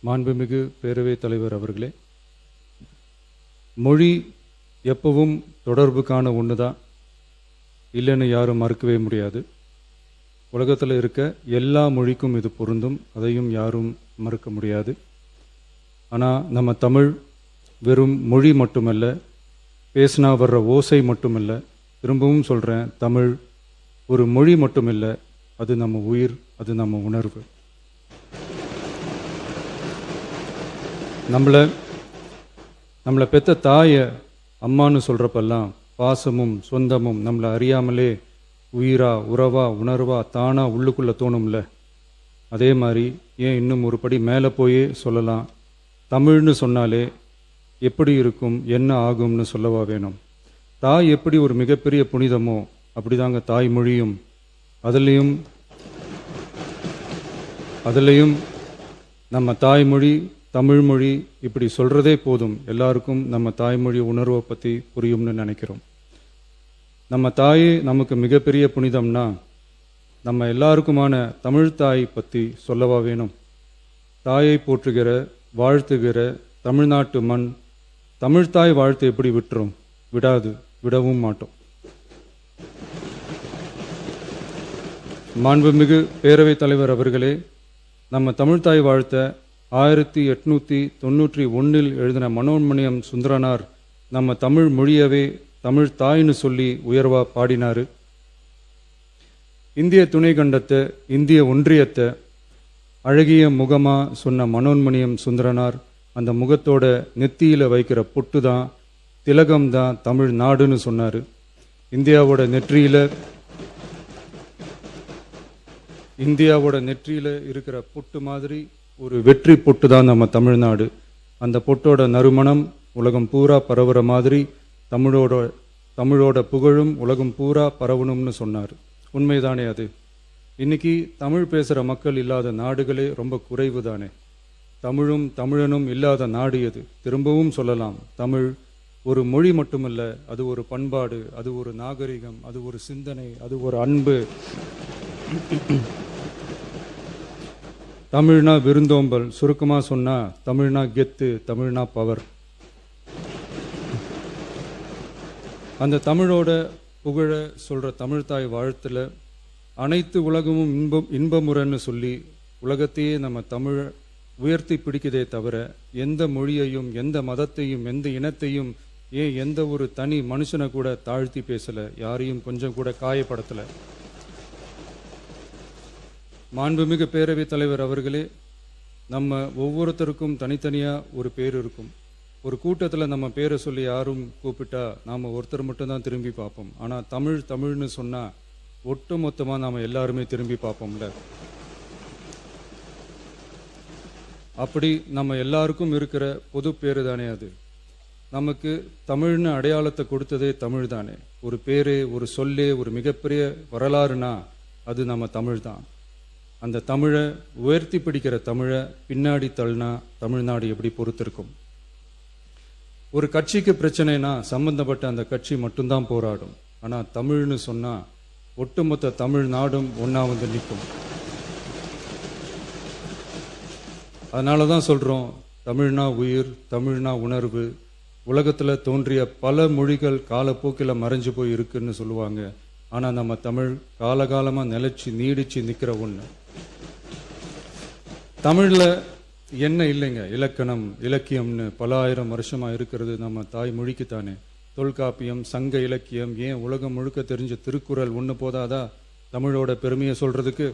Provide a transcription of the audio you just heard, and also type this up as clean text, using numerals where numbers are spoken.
மாண்புமிகு பேரவைத் தலைவர் அவர்களே, மொழி எப்பவும் தொடர்புக்கான ஒன்று தான், இல்லைன்னு யாரும் மறுக்கவே முடியாது. உலகத்தில் இருக்க எல்லா மொழிக்கும் இது பொருந்தும், அதையும் யாரும் மறுக்க முடியாது. ஆனால் நம்ம தமிழ் வெறும் மொழி மட்டுமல்ல, பேசினா வர்ற ஓசை மட்டுமல்ல, திரும்பவும் சொல்கிறேன், தமிழ் ஒரு மொழி மட்டுமில்லை, அது நம்ம உயிர், அது நம்ம உணர்வு. நம்மளை பெற்ற தாயை அம்மானு சொல்கிறப்பெல்லாம் பாசமும் சொந்தமும் நம்மளை அறியாமலே உயிரா உறவா உணர்வா தானா உள்ளுக்குள்ளே தோணும்ல. அதே மாதிரி ஏன் இன்னும் ஒரு படி மேலே போயே சொல்லலாம், தமிழ்னு சொன்னாலே எப்படி இருக்கும், என்ன ஆகும்னு சொல்லவா வேணும். தாய் எப்படி ஒரு மிகப்பெரிய புனிதமோ அப்படிதாங்க தாய்மொழியும். அதுலேயும் நம்ம தாய்மொழி தமிழ்மொழி இப்படி சொல்கிறதே போதும், எல்லாருக்கும் நம்ம தாய்மொழி உணர்வை பற்றி புரியும்னு நினைக்கிறோம். நம்ம தாயே நமக்கு மிகப்பெரிய புனிதம்னா நம்ம எல்லாருக்குமான தமிழ் தாய் பற்றி சொல்லவா வேணும். தாயை போற்றுகிற வாழ்த்துகிற தமிழ்நாட்டு மண் தமிழ்தாய் வாழ்த்து எப்படி விட்டுரும்? விடாது, விடவும் மாட்டோம். மாண்புமிகு பேரவைத் தலைவர் அவர்களே, நம்ம தமிழ்தாய் வாழ்த்த 1891 எழுதின மனோன்மணியம் சுந்தரனார் நம்ம தமிழ் மொழியவே தமிழ் தாய்னு சொல்லி உயர்வா பாடினாரு. இந்திய துணை கண்டத்தை, இந்திய ஒன்றியத்தை அழகிய முகமா சொன்ன மனோன்மணியம் சுந்தரனார் அந்த முகத்தோட நெத்தியில வைக்கிற பொட்டு தான், திலகம் தான் தமிழ் நாடுன்னு சொன்னாரு. இந்தியாவோட நெற்றியில இருக்கிற பொட்டு மாதிரி ஒரு வெற்றி பொட்டு தான் நம்ம தமிழ்நாடு. அந்த பொட்டோட நறுமணம் உலகம் பூரா பரவுற மாதிரி தமிழோட புகழும் உலகம் பூரா பரவணும்னு சொன்னார். உண்மைதானே அது? இன்னைக்கு தமிழ் பேசுகிற மக்கள் இல்லாத நாடுகளே ரொம்ப குறைவு தானே. தமிழும் தமிழனும் இல்லாத நாடு எது? திரும்பவும் சொல்லலாம், தமிழ் ஒரு மொழி மட்டுமல்ல, அது ஒரு பண்பாடு, அது ஒரு நாகரிகம், அது ஒரு சிந்தனை, அது ஒரு அன்பு. தமிழ்னா விருந்தோம்பல், சுருக்கமாக சொன்னா தமிழ்னா கெத்து, தமிழ்னா பவர். அந்த தமிழோட புகழ சொல்ற தமிழ்தாய் வாழ்த்துல அனைத்து உலகமும் இன்பமுறன்னு சொல்லி உலகத்தையே நம்ம தமிழ் உயர்த்தி பிடிக்குதே தவிர எந்த மொழியையும் எந்த மதத்தையும் எந்த இனத்தையும் ஏன் எந்த ஒரு தனி மனுஷனை கூட தாழ்த்தி பேசல, யாரையும் கொஞ்சம் கூட காயப்படுத்தல. மாண்புமிகு பேரவைத் தலைவர் அவர்களே, நம்ம ஒவ்வொருத்தருக்கும் தனித்தனியா ஒரு பேர் இருக்கும். ஒரு கூட்டத்தில் நம்ம பேரை சொல்லி யாரும் கூப்பிட்டா நாம் ஒருத்தர் மட்டும்தான் திரும்பி பார்ப்போம். ஆனால் தமிழ்னு சொன்னால் ஒட்டு மொத்தமாக நாம் எல்லாருமே திரும்பி பார்ப்போம்ல. அப்படி நம்ம எல்லாருக்கும் இருக்கிற பொது பேரு தானே அது. நமக்கு தமிழ்னு அடையாளத்தை கொடுத்ததே தமிழ் தானே. ஒரு பேரு, ஒரு சொல்லே, ஒரு மிகப்பெரிய வரலாறுனா அது நம்ம தமிழ் தான். அந்த தமிழை உயர்த்தி பிடிக்கிற தமிழை பின்னாடி தள்ளினா தமிழ்நாடு எப்படி பொறுத்திருக்கும்? ஒரு கட்சிக்கு பிரச்சனைனா சம்பந்தப்பட்ட அந்த கட்சி மட்டும்தான் போராடும். ஆனால் தமிழ்னு சொன்னால் ஒட்டுமொத்த தமிழ்நாடும் ஒன்றா வந்து நிற்கும். அதனால தான் சொல்கிறோம், தமிழ்னா உயிர், தமிழ்னா உணர்வு. உலகத்தில் தோன்றிய பல மொழிகள் காலப்போக்கில் மறைஞ்சு போய் இருக்குன்னு சொல்லுவாங்க. ஆனால் நம்ம தமிழ் காலகாலமாக நிலைச்சி நீடிச்சு நிற்கிற ஒன்று. தமிழில் என்ன இல்லைங்க, இலக்கணம் இலக்கியம்னு பல ஆயிரம் வருஷமாக இருக்கிறது நம்ம தாய் மொழிக்குத்தானே. தொல்காப்பியம், சங்க இலக்கியம், ஏன் உலகம் முழுக்க தெரிஞ்ச திருக்குறள் ஒன்று போதாதா தமிழோட பெருமையை சொல்கிறதுக்கு?